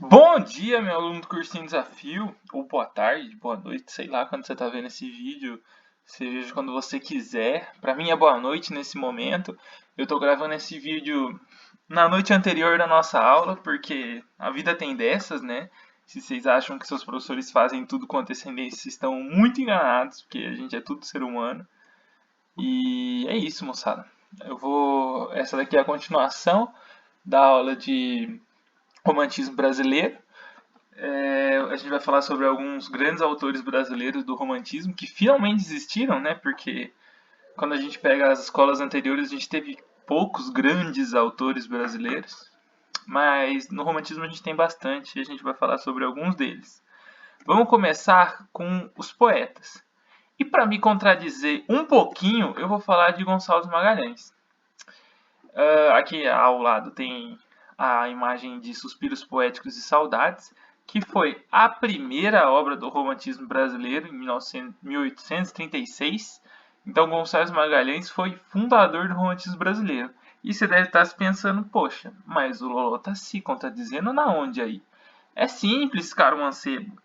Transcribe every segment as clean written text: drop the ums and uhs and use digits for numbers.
Bom dia, meu aluno do Cursinho Desafio, ou boa tarde, boa noite, sei lá quando você está vendo esse vídeo, seja quando você quiser. Para mim é boa noite nesse momento. Eu estou gravando esse vídeo na noite anterior da nossa aula, porque a vida tem dessas, né? Se vocês acham que seus professores fazem tudo com antecedência, vocês estão muito enganados, porque a gente é tudo ser humano. E é isso, moçada. Essa daqui é a continuação da aula de romantismo brasileiro. A gente vai falar sobre alguns grandes autores brasileiros do romantismo que finalmente existiram, né? Porque quando a gente pega as escolas anteriores, a gente teve poucos grandes autores brasileiros, mas no romantismo a gente tem bastante e a gente vai falar sobre alguns deles. Vamos começar com os poetas. E para me contradizer um pouquinho, eu vou falar de Gonçalves Magalhães. Aqui ao lado tem a imagem de Suspiros Poéticos e Saudades, que foi a primeira obra do romantismo brasileiro em 1836. Então Gonçalves Magalhães foi fundador do romantismo brasileiro. E você deve estar se pensando, poxa, mas o Lolo está se contradizendo na onde aí? É simples, caro mancebo.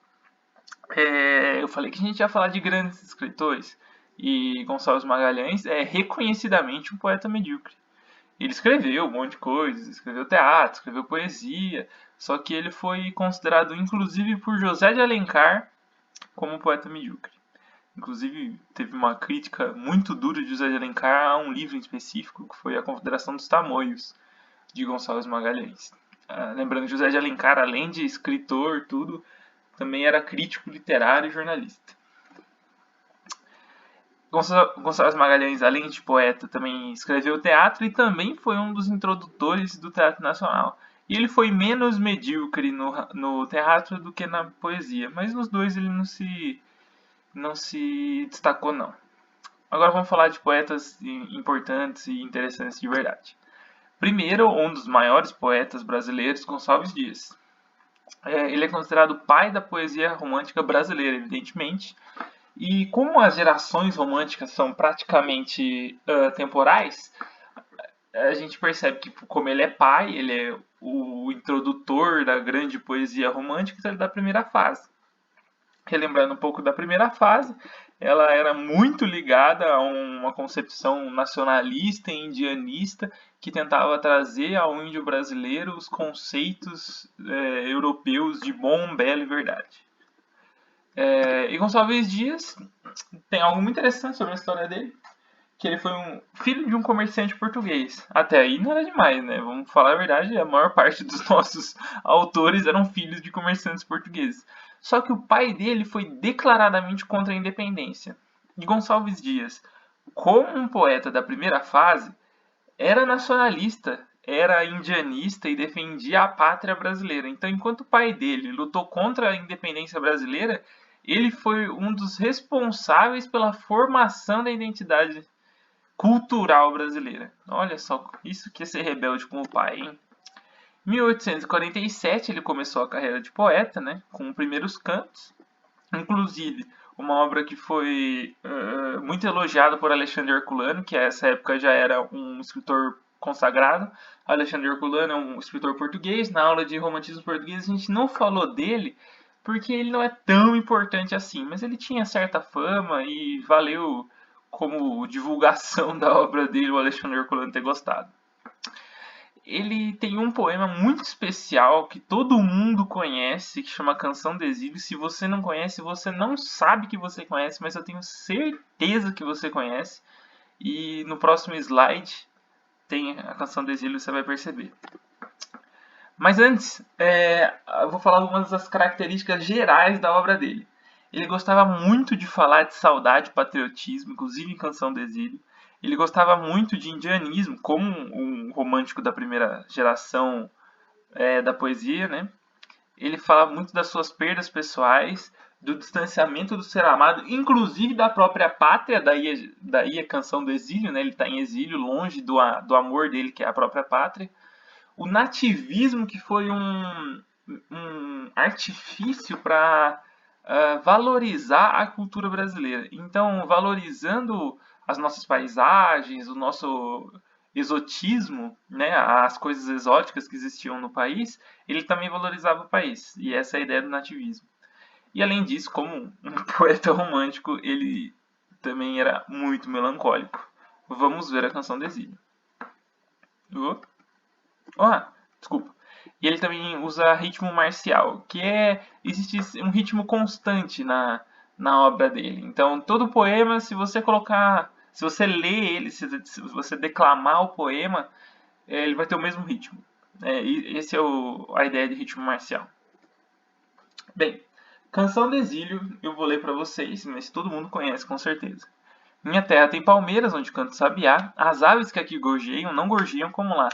Eu falei que a gente ia falar de grandes escritores. E Gonçalves Magalhães é reconhecidamente um poeta medíocre. Ele escreveu um monte de coisas, escreveu teatro, escreveu poesia, só que ele foi considerado, inclusive, por José de Alencar como um poeta medíocre. Inclusive, teve uma crítica muito dura de José de Alencar a um livro em específico, que foi A Confederação dos Tamoios, de Gonçalves Magalhães. Lembrando que José de Alencar, além de escritor, tudo, também era crítico literário e jornalista. Gonçalves Magalhães, além de poeta, também escreveu teatro e também foi um dos introdutores do teatro nacional. E ele foi menos medíocre no teatro do que na poesia, mas nos dois ele não se destacou não. Agora vamos falar de poetas importantes e interessantes de verdade. Primeiro, um dos maiores poetas brasileiros, Gonçalves Dias. Ele é considerado o pai da poesia romântica brasileira, evidentemente, e como as gerações românticas são praticamente temporais, a gente percebe que, como ele é pai, ele é o introdutor da grande poesia romântica, então ele é da primeira fase. Relembrando um pouco da primeira fase, ela era muito ligada a uma concepção nacionalista e indianista que tentava trazer ao índio brasileiro os conceitos europeus de bom, belo e verdade. E Gonçalves Dias tem algo muito interessante sobre a história dele, que ele foi um filho de um comerciante português. Até aí não era demais, né? Vamos falar a verdade, a maior parte dos nossos autores eram filhos de comerciantes portugueses. Só que o pai dele foi declaradamente contra a independência. E Gonçalves Dias, como um poeta da primeira fase, era nacionalista, era indianista e defendia a pátria brasileira. Então, enquanto o pai dele lutou contra a independência brasileira, ele foi um dos responsáveis pela formação da identidade cultural brasileira. Olha só, isso que é ser rebelde com o pai, hein? Em 1847 ele começou a carreira de poeta, né, com Primeiros Cantos, inclusive uma obra que foi muito elogiada por Alexandre Herculano, que nessa época já era um escritor consagrado. Alexandre Herculano é um escritor português. Na aula de romantismo português a gente não falou dele porque ele não é tão importante assim, mas ele tinha certa fama e valeu como divulgação da obra dele o Alexandre Herculano ter gostado. Ele tem um poema muito especial que todo mundo conhece, que chama Canção do Exílio. Se você não conhece, você não sabe que você conhece, mas eu tenho certeza que você conhece. E no próximo slide tem a Canção do Exílio, você vai perceber. Mas antes, eu vou falar algumas das características gerais da obra dele. Ele gostava muito de falar de saudade e patriotismo, inclusive em Canção do Exílio. Ele gostava muito de indianismo, como um romântico da primeira geração da poesia, né? Ele falava muito das suas perdas pessoais, do distanciamento do ser amado, inclusive da própria pátria, daí a Canção do Exílio, né? Ele está em exílio, longe do amor dele, que é a própria pátria. O nativismo, que foi um artifício para valorizar a cultura brasileira. Então, valorizando as nossas paisagens, o nosso exotismo, né, as coisas exóticas que existiam no país, ele também valorizava o país. E essa é a ideia do nativismo. E além disso, como um poeta romântico, ele também era muito melancólico. Vamos ver a canção do exílio. Desculpa. E ele também usa ritmo marcial, que existe um ritmo constante na obra dele. Então, todo poema, se você ler ele, se você declamar o poema, ele vai ter o mesmo ritmo. Esse é a ideia de ritmo marcial. Bem, Canção do Exílio eu vou ler para vocês, mas todo mundo conhece com certeza. Minha terra tem palmeiras onde canta o sabiá, as aves que aqui gorjeiam não gorjeiam como lá.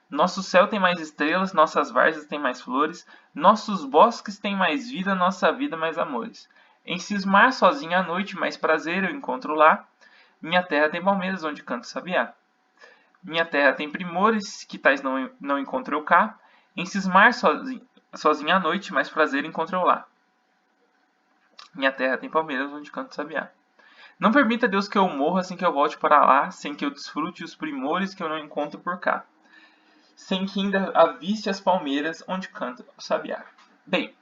Nosso céu tem mais estrelas, nossas várzeas têm mais flores, nossos bosques têm mais vida, nossa vida mais amores. Em cismar sozinha à noite, mais prazer eu encontro lá. Minha terra tem palmeiras onde canta o sabiá. Minha terra tem primores que tais não encontro eu cá. Em cismar sozinha à noite, mais prazer encontro eu lá. Minha terra tem palmeiras onde canta o sabiá. Não permita, Deus, que eu morra sem que eu volte para lá, sem que eu desfrute os primores que eu não encontro por cá. Sem que ainda aviste as palmeiras onde canta o sabiá. Bem,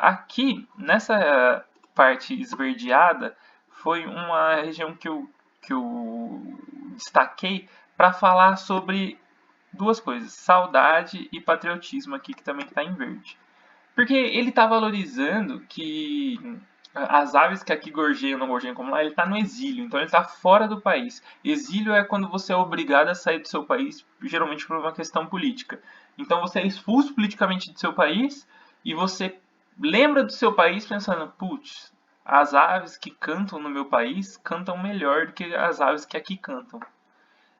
aqui, nessa parte esverdeada, foi uma região que eu destaquei para falar sobre duas coisas, saudade e patriotismo aqui, que também está em verde. Porque ele está valorizando que as aves que aqui gorjeiam, não gorjeiam como lá, ele está no exílio, então ele está fora do país. Exílio é quando você é obrigado a sair do seu país, geralmente por uma questão política. Então você é expulso politicamente do seu país e você lembra do seu país pensando, putz, as aves que cantam no meu país cantam melhor do que as aves que aqui cantam.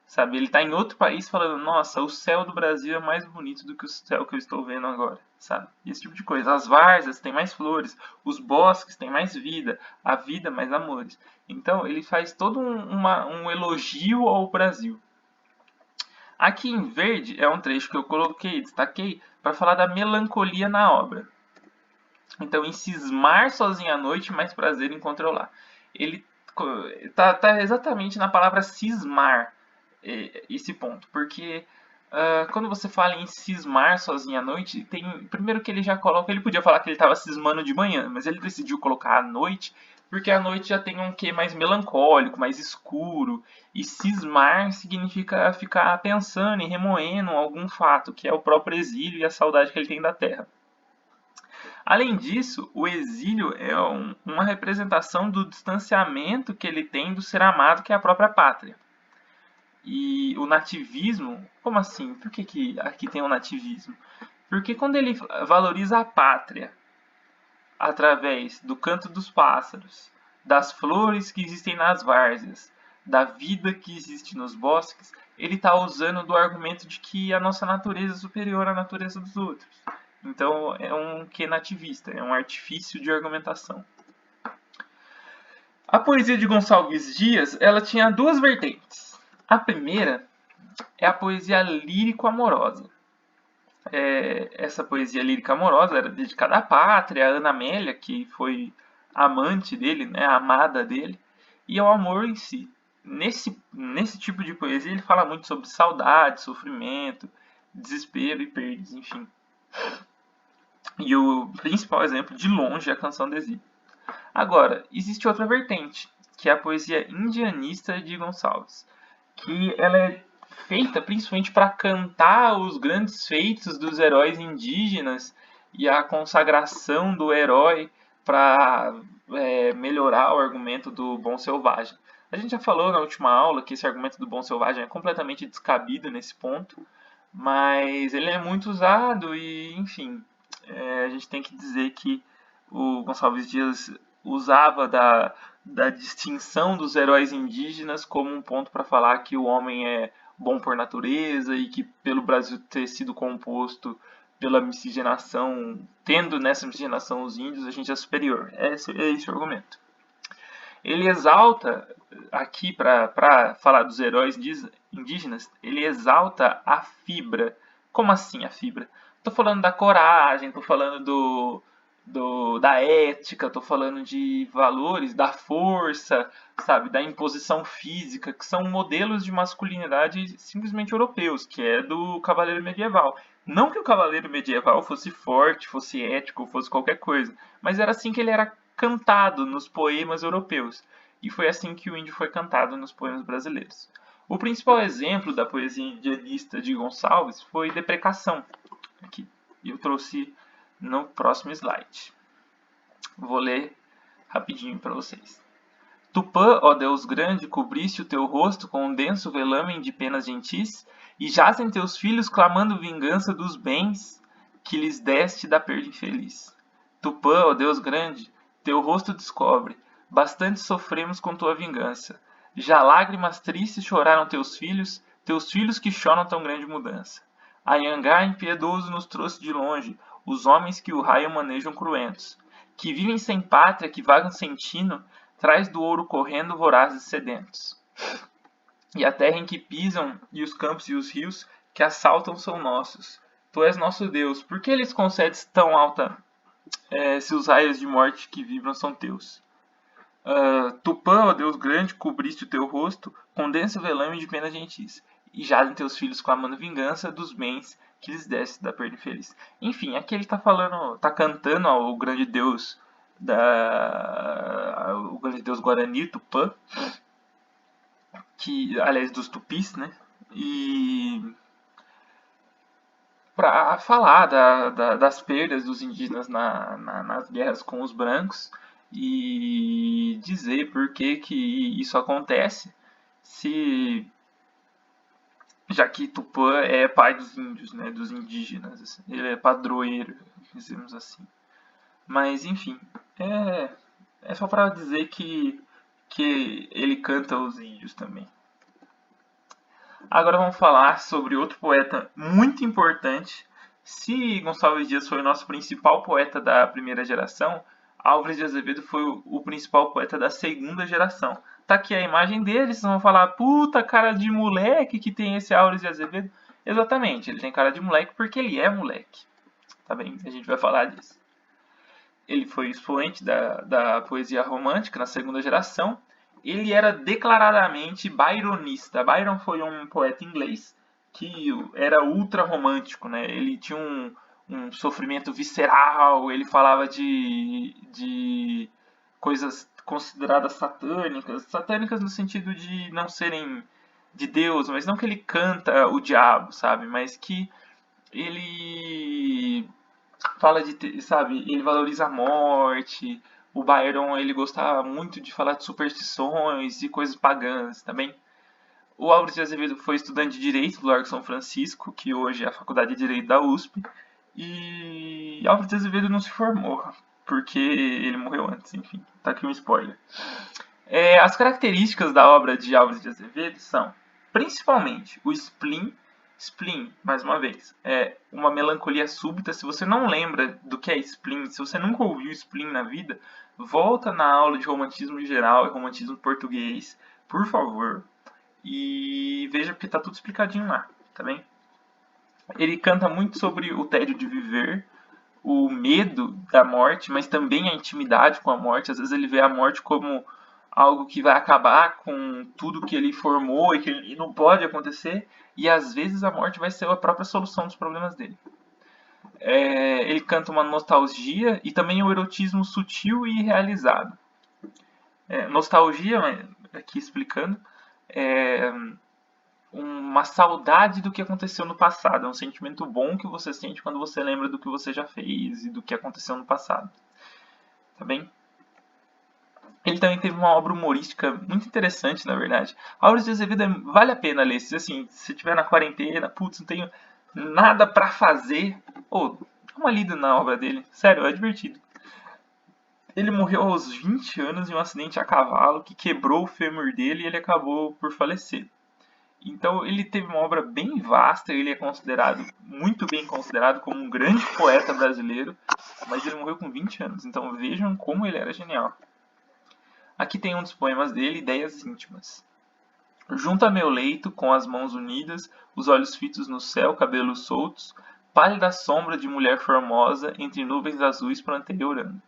Sabe, ele está em outro país falando, nossa, o céu do Brasil é mais bonito do que o céu que eu estou vendo agora, sabe? Esse tipo de coisa. As várzeas têm mais flores, os bosques têm mais vida, a vida mais amores. Então, ele faz todo um elogio ao Brasil. Aqui em verde é um trecho que eu coloquei, destaquei, para falar da melancolia na obra. Então, em cismar sozinho à noite, mais prazer encontrou lá. Ele tá exatamente na palavra cismar esse ponto, porque quando você fala em cismar sozinho à noite, primeiro que ele já coloca, ele podia falar que ele estava cismando de manhã, mas ele decidiu colocar à noite, porque a noite já tem um quê mais melancólico, mais escuro, e cismar significa ficar pensando e remoendo algum fato, que é o próprio exílio e a saudade que ele tem da terra. Além disso, o exílio é uma representação do distanciamento que ele tem do ser amado, que é a própria pátria. E o nativismo, como assim? Por que aqui tem o nativismo? Porque quando ele valoriza a pátria através do canto dos pássaros, das flores que existem nas várzeas, da vida que existe nos bosques, ele está usando do argumento de que a nossa natureza é superior à natureza dos outros. Então é um que nativista, é um artifício de argumentação. A poesia de Gonçalves Dias, ela tinha duas vertentes. A primeira é a poesia lírico-amorosa. Essa poesia lírica-amorosa era dedicada à pátria, à Ana Amélia, que foi amante dele, né, a amada dele, e ao amor em si. Nesse tipo de poesia ele fala muito sobre saudade, sofrimento, desespero e perdas, enfim. E o principal exemplo, de longe, é a Canção do Exílio. Agora, existe outra vertente, que é a poesia indianista de Gonçalves, que ela é feita principalmente para cantar os grandes feitos dos heróis indígenas e a consagração do herói para melhorar o argumento do bom selvagem. A gente já falou na última aula que esse argumento do bom selvagem é completamente descabido nesse ponto, mas ele é muito usado e, enfim, a gente tem que dizer que o Gonçalves Dias usava da distinção dos heróis indígenas como um ponto para falar que o homem é bom por natureza e que pelo Brasil ter sido composto pela miscigenação, tendo nessa miscigenação os índios, a gente é superior. Esse o argumento. Ele exalta, aqui para falar dos heróis indígenas, ele exalta a fibra. Como assim a fibra? Estou falando da coragem, estou falando da ética, tô falando de valores, da força, sabe, da imposição física, que são modelos de masculinidade simplesmente europeus, que é do cavaleiro medieval. Não que o cavaleiro medieval fosse forte, fosse ético, fosse qualquer coisa, mas era assim que ele era cantado nos poemas europeus. E foi assim que o índio foi cantado nos poemas brasileiros. O principal exemplo da poesia indianista de Gonçalves foi Deprecação, aqui. E eu trouxe no próximo slide. Vou ler rapidinho para vocês. Tupã, ó Deus grande, cobriste o teu rosto com um denso velamen de penas gentis, e jazem teus filhos clamando vingança dos bens que lhes deste da perda infeliz. Tupã, ó Deus grande, teu rosto descobre, bastante sofremos com tua vingança. Já lágrimas tristes choraram teus filhos que choram tão grande mudança. Anhangá impiedoso nos trouxe de longe, os homens que o raio manejam cruentos, que vivem sem pátria, que vagam sem tino, traz do ouro correndo vorazes sedentos. E a terra em que pisam, e os campos e os rios que assaltam são nossos. Tu és nosso Deus, por que lhes concedes tão alta, se os raios de morte que vibram são teus? Tupã, ó Deus grande, cobriste o teu rosto com denso velame de pena gentis, e jazem teus filhos clamando vingança dos bens que lhes deste da perda infeliz. Enfim, aqui ele está falando, tá cantando ao grande Deus o grande Deus Guarani, Tupã, que aliás dos tupis, né? E para falar das perdas dos indígenas nas guerras com os brancos e dizer por que isso acontece, se já que Tupã é pai dos índios, né, dos indígenas, assim, ele é padroeiro, dizemos assim. Mas enfim, é só para dizer que ele canta os índios também. Agora vamos falar sobre outro poeta muito importante. Se Gonçalves Dias foi o nosso principal poeta da primeira geração, Álvares de Azevedo foi o principal poeta da segunda geração. Tá aqui a imagem dele, vocês vão falar, puta cara de moleque que tem esse Álvares de Azevedo. Exatamente, ele tem cara de moleque porque ele é moleque. Tá bem? A gente vai falar disso. Ele foi expoente da poesia romântica na segunda geração. Ele era declaradamente byronista. Byron foi um poeta inglês que era ultra romântico, né? Ele tinha um sofrimento visceral, ele falava de coisas consideradas satânicas no sentido de não serem de Deus, mas não que ele canta o diabo, sabe? Mas que ele fala sabe, ele valoriza a morte. O Byron, ele gostava muito de falar de superstições e coisas pagãs também. O Álvares de Azevedo foi estudante de Direito do Largo São Francisco, que hoje é a Faculdade de Direito da USP. E Álvares de Azevedo não se formou, porque ele morreu antes, enfim. Tá aqui um spoiler. As características da obra de Álvares de Azevedo são, principalmente, o spleen, mais uma vez, é uma melancolia súbita. Se você não lembra do que é spleen, se você nunca ouviu spleen na vida, volta na aula de romantismo geral e romantismo português, por favor, e veja porque tá tudo explicadinho lá, tá bem? Ele canta muito sobre o tédio de viver, o medo da morte, mas também a intimidade com a morte. Às vezes ele vê a morte como algo que vai acabar com tudo que ele formou e que não pode acontecer, e às vezes a morte vai ser a própria solução dos problemas dele. Ele canta uma nostalgia e também o erotismo sutil e realizado. Nostalgia, aqui explicando, é uma saudade do que aconteceu no passado. É um sentimento bom que você sente quando você lembra do que você já fez e do que aconteceu no passado. Tá bem? Ele também teve uma obra humorística muito interessante, na verdade. Álvares de Azevedo vale a pena ler. Se assim, se estiver na quarentena, putz, não tenho nada pra fazer, dá uma lida na obra dele. Sério, é divertido. Ele morreu aos 20 anos em um acidente a cavalo que quebrou o fêmur dele e ele acabou por falecer. Então ele teve uma obra bem vasta, ele é considerado, muito bem considerado como um grande poeta brasileiro, mas ele morreu com 20 anos, então vejam como ele era genial. Aqui tem um dos poemas dele, Ideias Íntimas. Junto a meu leito, com as mãos unidas, os olhos fitos no céu, cabelos soltos, pálida sombra de mulher formosa entre nuvens azuis plantei orando.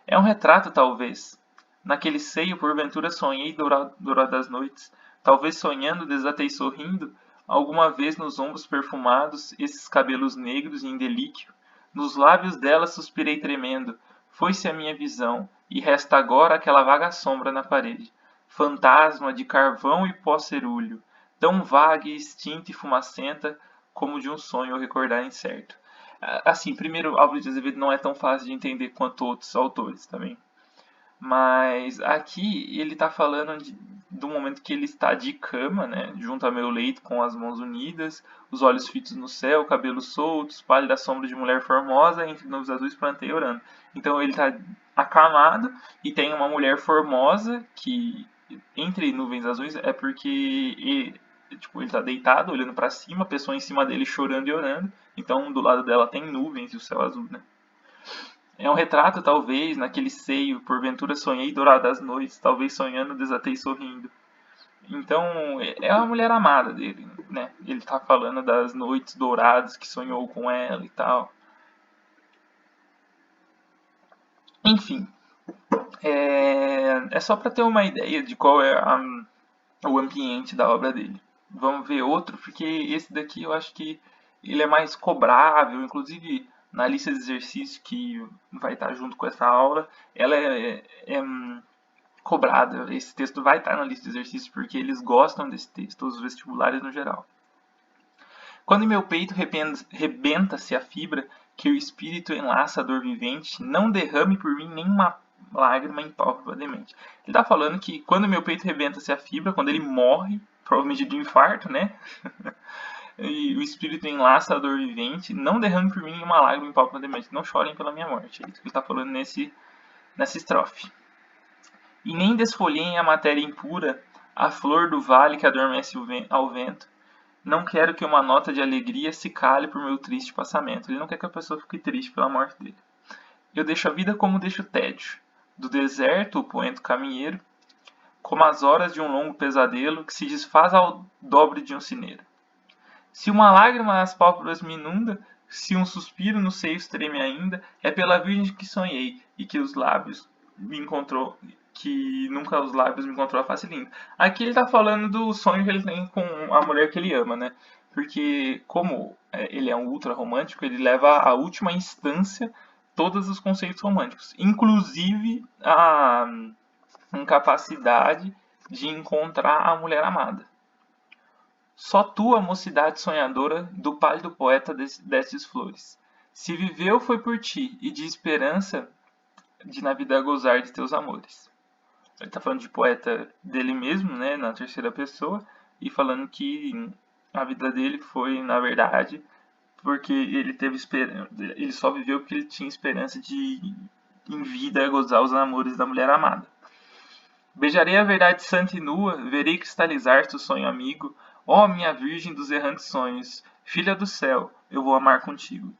É um retrato, talvez. Naquele seio, porventura, sonhei douradas noites. Talvez sonhando, desatei sorrindo. Alguma vez nos ombros perfumados, esses cabelos negros em delíquio. Nos lábios dela suspirei tremendo. Foi-se a minha visão, e resta agora aquela vaga sombra na parede. Fantasma de carvão e pó cerúleo, tão vaga e extinta e fumacenta, como de um sonho recordar incerto. Assim, primeiro, Álvares de Azevedo não é tão fácil de entender quanto outros autores também. Mas aqui ele está falando do momento que ele está de cama, né, junto ao meu leito, com as mãos unidas, os olhos fitos no céu, cabelos soltos, pálida sombra de mulher formosa, entre nuvens azuis plantei orando. Então ele está acamado e tem uma mulher formosa que, entre nuvens azuis, é porque ele está deitado, olhando para cima, a pessoa em cima dele chorando e orando. Então do lado dela tem nuvens e o céu azul, né? É um retrato, talvez, naquele seio, porventura sonhei douradas noites, talvez sonhando desatei sorrindo. Então, é a mulher amada dele, né? Ele tá falando das noites douradas que sonhou com ela e tal. Enfim, é só para ter uma ideia de qual é o ambiente da obra dele. Vamos ver outro, porque esse daqui eu acho que ele é mais cobrável, inclusive na lista de exercícios que vai estar junto com essa aula, ela é cobrada. Esse texto vai estar na lista de exercícios porque eles gostam desse texto, os vestibulares no geral. Quando em meu peito rebenta-se a fibra que o espírito enlaça a dor vivente, não derrame por mim nenhuma lágrima impalpável demente. Ele está falando que quando meu peito rebenta-se a fibra, quando ele morre, provavelmente de infarto, né? E o espírito enlaça a dor vivente, não derrame por mim nenhuma lágrima impalpável demente. Não chorem pela minha morte. É isso que ele está falando nessa estrofe. E nem desfolhem a matéria impura, a flor do vale que adormece ao vento. Não quero que uma nota de alegria se cale por meu triste passamento. Ele não quer que a pessoa fique triste pela morte dele. Eu deixo a vida como deixo o tédio. Do deserto, o poento caminheiro, como as horas de um longo pesadelo que se desfaz ao dobre de um cineiro. Se uma lágrima nas pálpebras me inunda, se um suspiro nos seios treme ainda, é pela virgem que sonhei e que os lábios me encontrou, que nunca os lábios me encontrou a face linda. Aqui ele tá falando do sonho que ele tem com a mulher que ele ama, né? Porque como ele é um ultra romântico, ele leva à última instância todos os conceitos românticos, inclusive a incapacidade de encontrar a mulher amada. Só tu, a mocidade sonhadora, do pálido poeta destes flores. Se viveu foi por ti, e de esperança de na vida gozar de teus amores. Ele está falando de poeta dele mesmo, né, na terceira pessoa, e falando que a vida dele foi, na verdade, porque ele teve ele só viveu porque ele tinha esperança de, em vida, gozar os amores da mulher amada. Beijarei a verdade santa e nua, verei cristalizar-se o sonho amigo, ó minha virgem dos errantes sonhos, filha do céu, eu vou amar contigo.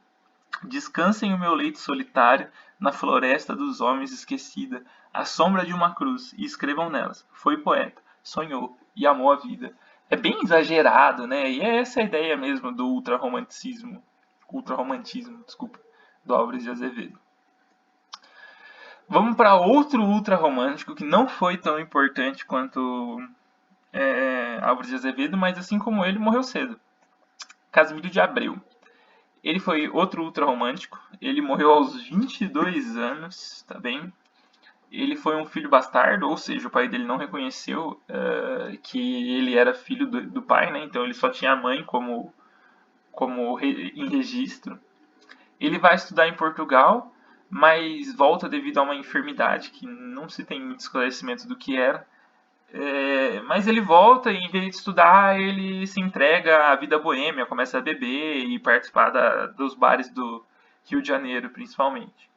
Descansa em o meu leito solitário, na floresta dos homens esquecida, à sombra de uma cruz, e escrevam nelas, foi poeta, sonhou e amou a vida. É bem exagerado, né? E é essa a ideia mesmo do ultrarromantismo, desculpa, do Álvares de Azevedo. Vamos para outro ultra romântico que não foi tão importante quanto Álvares de Azevedo, mas assim como ele, morreu cedo. Casimiro de Abreu. Ele foi outro ultra romântico. Ele morreu aos 22 anos, tá bem? Ele foi um filho bastardo, ou seja, o pai dele não reconheceu que ele era filho do pai, né? Então ele só tinha a mãe em registro. Ele vai estudar em Portugal, mas volta devido a uma enfermidade que não se tem muito esclarecimento do que era. Mas ele volta e, em vez de estudar, ele se entrega à vida boêmia, começa a beber e participar dos bares do Rio de Janeiro, principalmente.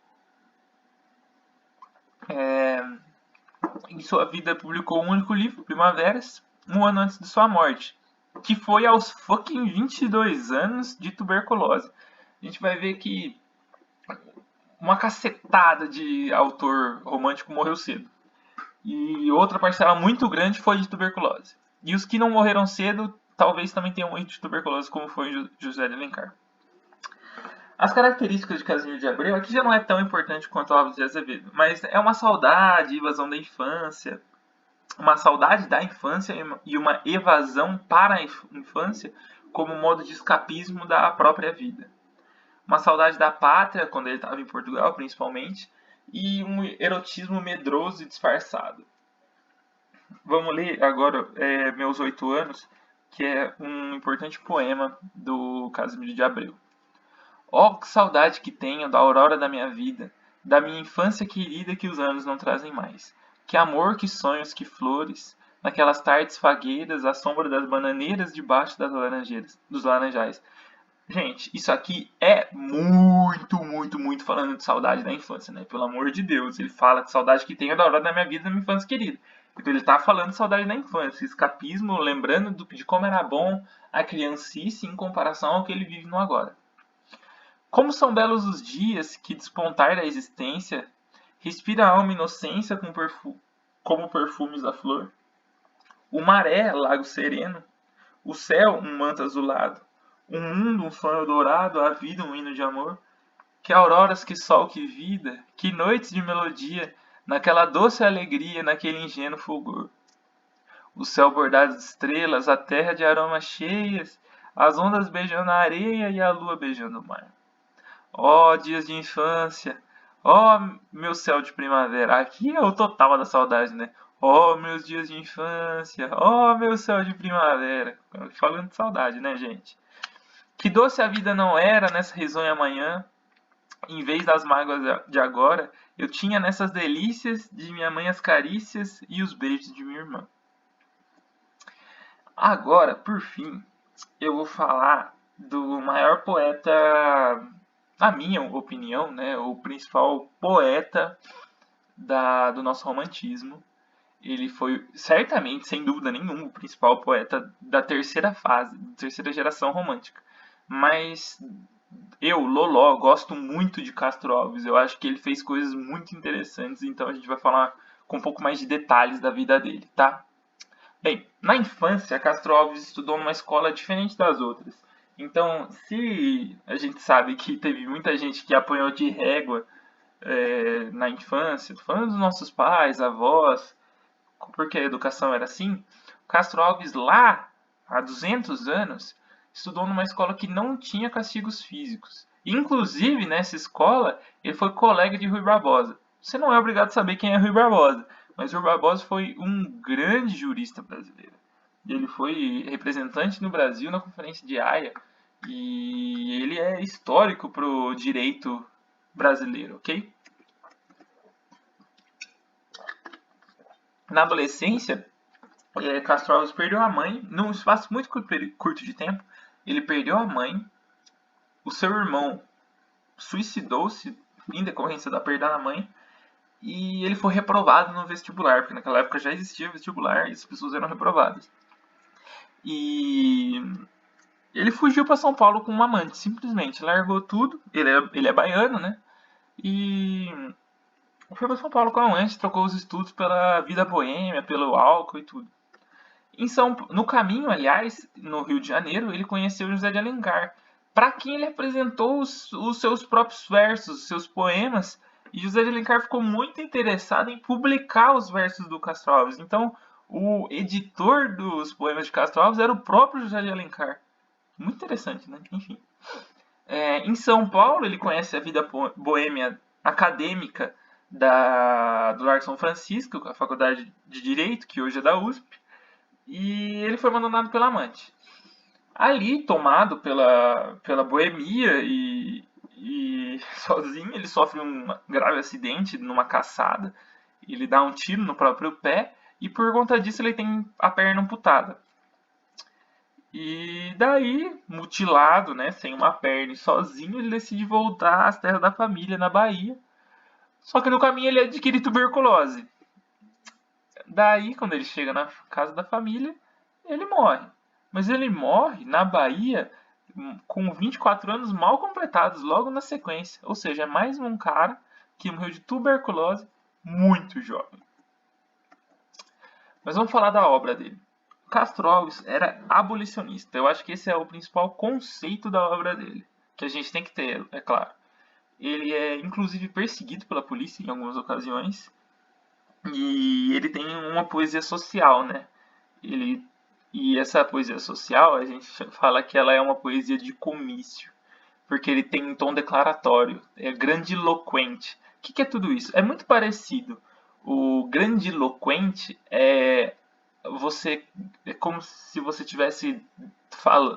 Em sua vida, publicou um único livro, Primaveras, um ano antes de sua morte, que foi aos fucking 22 anos de tuberculose. A gente vai ver que uma cacetada de autor romântico morreu cedo. E outra parcela muito grande foi de tuberculose. E os que não morreram cedo, talvez também tenham morrido de tuberculose, como foi José de Alencar. As características de Casimiro de Abreu aqui já não é tão importante quanto Alves de Azevedo, mas é uma saudade, evasão da infância, uma saudade da infância e uma evasão para a infância como modo de escapismo da própria vida. Uma saudade da pátria, quando ele estava em Portugal, principalmente, e um erotismo medroso e disfarçado. Vamos ler agora Meus 8 Anos, que é um importante poema do Casimiro de Abreu. Oh, que saudade que tenho da aurora da minha vida, da minha infância querida que os anos não trazem mais. Que amor, que sonhos, que flores, naquelas tardes fagueiras, à sombra das bananeiras debaixo das laranjeiras, dos laranjais. Gente, isso aqui é muito, muito, muito falando de saudade da infância, né? Pelo amor de Deus, ele fala de saudade que tenho da aurora da minha vida, da minha infância querida. Então ele tá falando de saudade da infância, escapismo, lembrando de como era bom a criancice em comparação ao que ele vive no agora. Como são belos os dias que despontar da existência, respira a alma inocência como perfumes da flor. O maré, lago sereno, o céu, um manto azulado, o mundo, um sonho dourado, a vida, um hino de amor. Que auroras, que sol, que vida, que noites de melodia, naquela doce alegria, naquele ingênuo fulgor. O céu bordado de estrelas, a terra de aromas cheias, as ondas beijando a areia e a lua beijando o mar. Ó dias de infância, ó meu céu de primavera. Aqui é o total da saudade, né? Ó meus dias de infância, ó meu céu de primavera. Falando de saudade, né, gente? Que doce a vida não era nessa risonha manhã. Em vez das mágoas de agora, eu tinha nessas delícias de minha mãe as carícias e os beijos de minha irmã. Agora, por fim, eu vou falar do maior poeta, na minha opinião, né, o principal poeta do nosso romantismo. Ele foi, certamente, sem dúvida nenhuma, o principal poeta da terceira fase, da terceira geração romântica. Mas eu, Loló, gosto muito de Castro Alves. Eu acho que ele fez coisas muito interessantes, então a gente vai falar com um pouco mais de detalhes da vida dele, tá? Bem, na infância, Castro Alves estudou numa escola diferente das outras. Então, se a gente sabe que teve muita gente que apanhou de régua na infância, tô falando dos nossos pais, avós, porque a educação era assim, Castro Alves lá, há 200 anos, estudou numa escola que não tinha castigos físicos. Inclusive, nessa escola, ele foi colega de Rui Barbosa. Você não é obrigado a saber quem é Rui Barbosa, mas Rui Barbosa foi um grande jurista brasileiro. Ele foi representante no Brasil na Conferência de Haia e ele é histórico para o direito brasileiro, ok? Na adolescência, Castro Alves perdeu a mãe num espaço muito curto de tempo. Ele perdeu a mãe, o seu irmão suicidou-se em decorrência da perda da mãe e ele foi reprovado no vestibular, porque naquela época já existia vestibular e as pessoas eram reprovadas. E ele fugiu para São Paulo com uma amante, simplesmente largou tudo. Ele é baiano, né? E foi para São Paulo com a amante, trocou os estudos pela vida boêmia, pelo álcool e tudo. No caminho, aliás, no Rio de Janeiro, ele conheceu José de Alencar, para quem ele apresentou os seus próprios versos, os seus poemas, e José de Alencar ficou muito interessado em publicar os versos do Castro Alves. Então, o editor dos poemas de Castro Alves era o próprio José de Alencar. Muito interessante, né? Enfim. Em São Paulo, ele conhece a vida boêmia acadêmica do Largo São Francisco, a Faculdade de Direito, que hoje é da USP, e ele foi abandonado pela amante. Ali, tomado pela boemia e sozinho, ele sofre um grave acidente numa caçada. Ele dá um tiro no próprio pé e por conta disso ele tem a perna amputada. E daí, mutilado, né, sem uma perna e sozinho, ele decide voltar às terras da família na Bahia. Só que no caminho ele adquire tuberculose. Daí, quando ele chega na casa da família, ele morre. Mas ele morre na Bahia com 24 anos mal completados, logo na sequência. Ou seja, é mais um cara que morreu de tuberculose muito jovem. Mas vamos falar da obra dele. Castro Alves era abolicionista. Eu acho que esse é o principal conceito da obra dele. que a gente tem que ter, é claro. Ele é inclusive perseguido pela polícia em algumas ocasiões. E ele tem uma poesia social, né? Ele, e essa poesia social, a gente fala que ela é uma poesia de comício, porque ele tem um tom declaratório, é grandiloquente. O que é tudo isso? É muito parecido. O grandiloquente você é como se você estivesse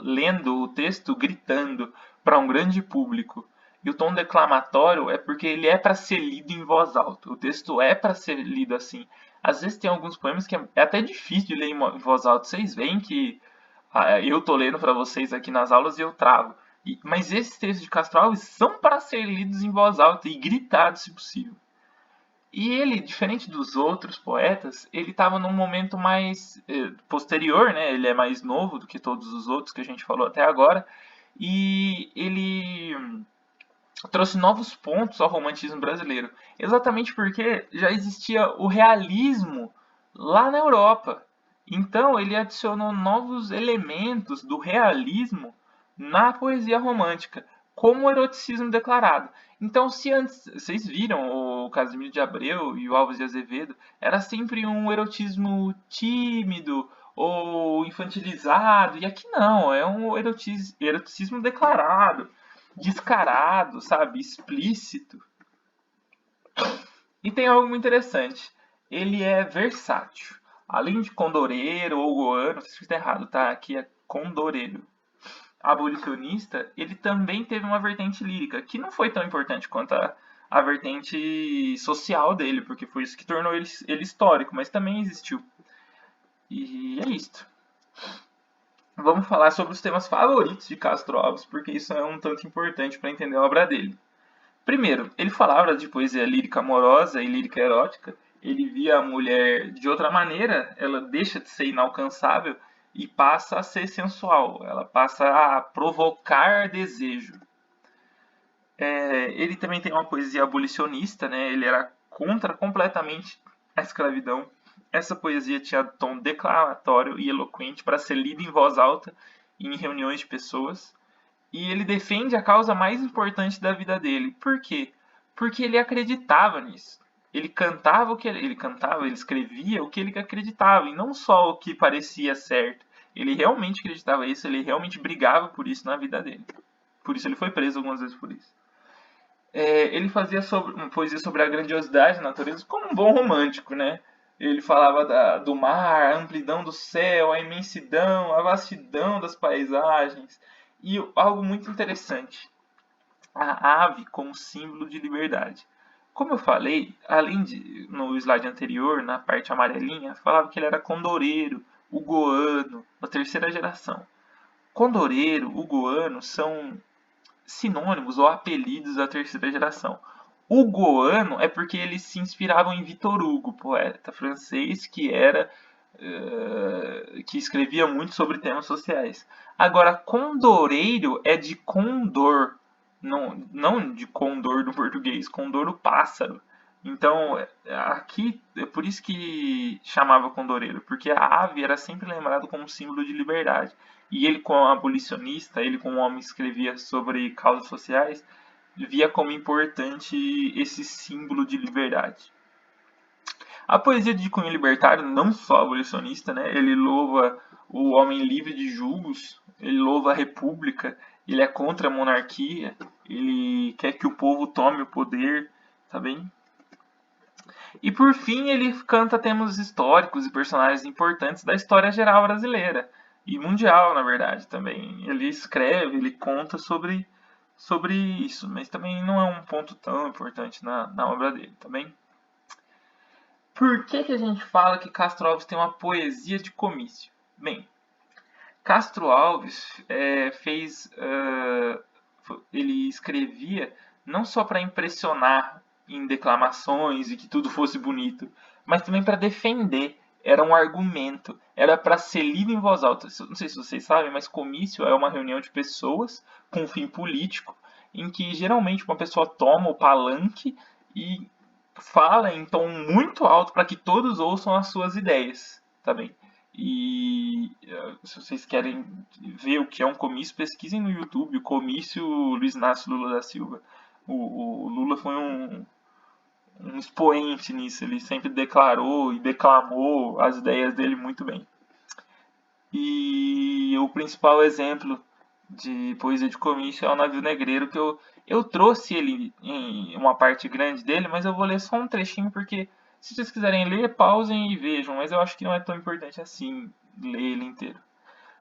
lendo o texto gritando para um grande público. E o tom declamatório é porque ele é para ser lido em voz alta. O texto é para ser lido assim. Às vezes tem alguns poemas que é até difícil de ler em voz alta. Vocês veem que eu tô lendo para vocês aqui nas aulas e eu travo. Mas esses textos de Castro Alves são para ser lidos em voz alta e gritados, se possível. E ele, diferente dos outros poetas, ele estava num momento mais posterior, né? Ele é mais novo do que todos os outros que a gente falou até agora. E ele trouxe novos pontos ao romantismo brasileiro. Exatamente porque já existia o realismo lá na Europa. Então ele adicionou novos elementos do realismo na poesia romântica, como o eroticismo declarado. Então, se antes vocês viram o Casimiro de Abreu e o Alves de Azevedo, era sempre um erotismo tímido ou infantilizado, e aqui não, é um eroticismo declarado, descarado, sabe, explícito. E tem algo muito interessante, ele é versátil. Além de condoreiro ou goano, se está errado, tá? Aqui é condoreiro. Abolicionista, ele também teve uma vertente lírica, que não foi tão importante quanto a vertente social dele, porque foi isso que tornou ele histórico, mas também existiu. E é isto. Vamos falar sobre os temas favoritos de Castro Alves, porque isso é um tanto importante para entender a obra dele. Primeiro, ele falava de poesia lírica amorosa e lírica erótica. Ele via a mulher de outra maneira, ela deixa de ser inalcançável e passa a ser sensual, ela passa a provocar desejo. Ele também tem uma poesia abolicionista, né? Ele era contra completamente a escravidão. Essa poesia tinha tom declaratório e eloquente para ser lida em voz alta em reuniões de pessoas. E ele defende a causa mais importante da vida dele. Por quê? Porque ele acreditava nisso. Ele cantava o que ele cantava, ele escrevia o que ele acreditava, e não só o que parecia certo. Ele realmente acreditava isso, ele realmente brigava por isso na vida dele. Por isso ele foi preso algumas vezes por isso. Ele fazia uma poesia sobre a grandiosidade da natureza como um bom romântico, né? Ele falava do mar, a amplidão do céu, a imensidão, a vastidão das paisagens. E algo muito interessante, a ave como símbolo de liberdade. Como eu falei, além de no slide anterior, na parte amarelinha, falava que ele era condoreiro, ugoano, da terceira geração. Condoreiro, ugoano são sinônimos ou apelidos da terceira geração. Ugoano é porque eles se inspiravam em Victor Hugo, poeta francês que escrevia muito sobre temas sociais. Agora, condoreiro é de condor, não de condor do português, condor do pássaro. Então, aqui é por isso que chamava condoreiro, porque a ave era sempre lembrada como símbolo de liberdade. E ele, como abolicionista, ele, como homem que escrevia sobre causas sociais, via como importante esse símbolo de liberdade. A poesia de cunho libertário, não só abolicionista, né? Ele louva o homem livre de julgos, ele louva a república, ele é contra a monarquia, ele quer que o povo tome o poder, tá bem? E por fim, ele canta temas históricos e personagens importantes da história geral brasileira e mundial, na verdade, também. Ele escreve, ele conta sobre isso, mas também não é um ponto tão importante na obra dele, tá bem? Por que a gente fala que Castro Alves tem uma poesia de comício? Bem, Castro Alves ele escrevia não só para impressionar em declamações e que tudo fosse bonito, mas também para defender. Era um argumento, era para ser lido em voz alta. Não sei se vocês sabem, mas comício é uma reunião de pessoas com um fim político, em que geralmente uma pessoa toma o palanque e fala em tom muito alto para que todos ouçam as suas ideias, tá bem? E se vocês querem ver o que é um comício, pesquisem no YouTube o comício Luiz Inácio Lula da Silva. O Lula foi um expoente nisso, ele sempre declarou e declamou as ideias dele muito bem. E o principal exemplo de poesia de comício é o Navio Negreiro, que eu trouxe ele em uma parte grande dele, mas eu vou ler só um trechinho porque se vocês quiserem ler, pausem e vejam, mas eu acho que não é tão importante assim ler ele inteiro.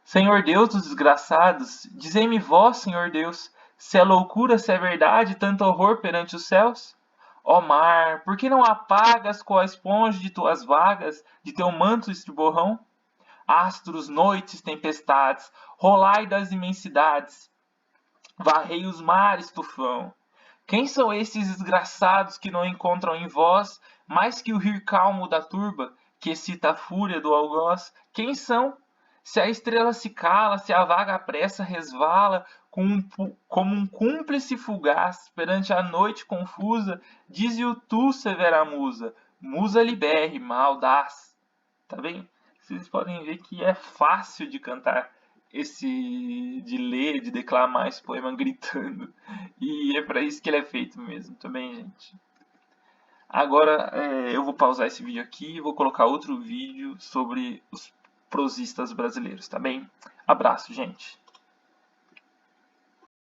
Senhor Deus dos desgraçados, dizei-me vós, Senhor Deus, se é loucura, se é verdade, tanto horror perante os céus? Ó mar, por que não apagas com a esponja de tuas vagas, de teu manto estriborrão? Astros, noites, tempestades, rolai das imensidades, varrei os mares, tufão. Quem são esses desgraçados que não encontram em vós mais que o rir calmo da turba, que excita a fúria do algoz? Quem são? Se a estrela se cala, se a vaga pressa resvala, como um cúmplice fugaz perante a noite confusa, dize-o tu, severa musa, musa libérrima, audaz. Tá bem? Vocês podem ver que é fácil de cantar de ler, de declamar esse poema gritando. E é para isso que ele é feito mesmo, tá bem, gente? Agora eu vou pausar esse vídeo aqui e vou colocar outro vídeo sobre os prosistas brasileiros, tá bem? Abraço, gente.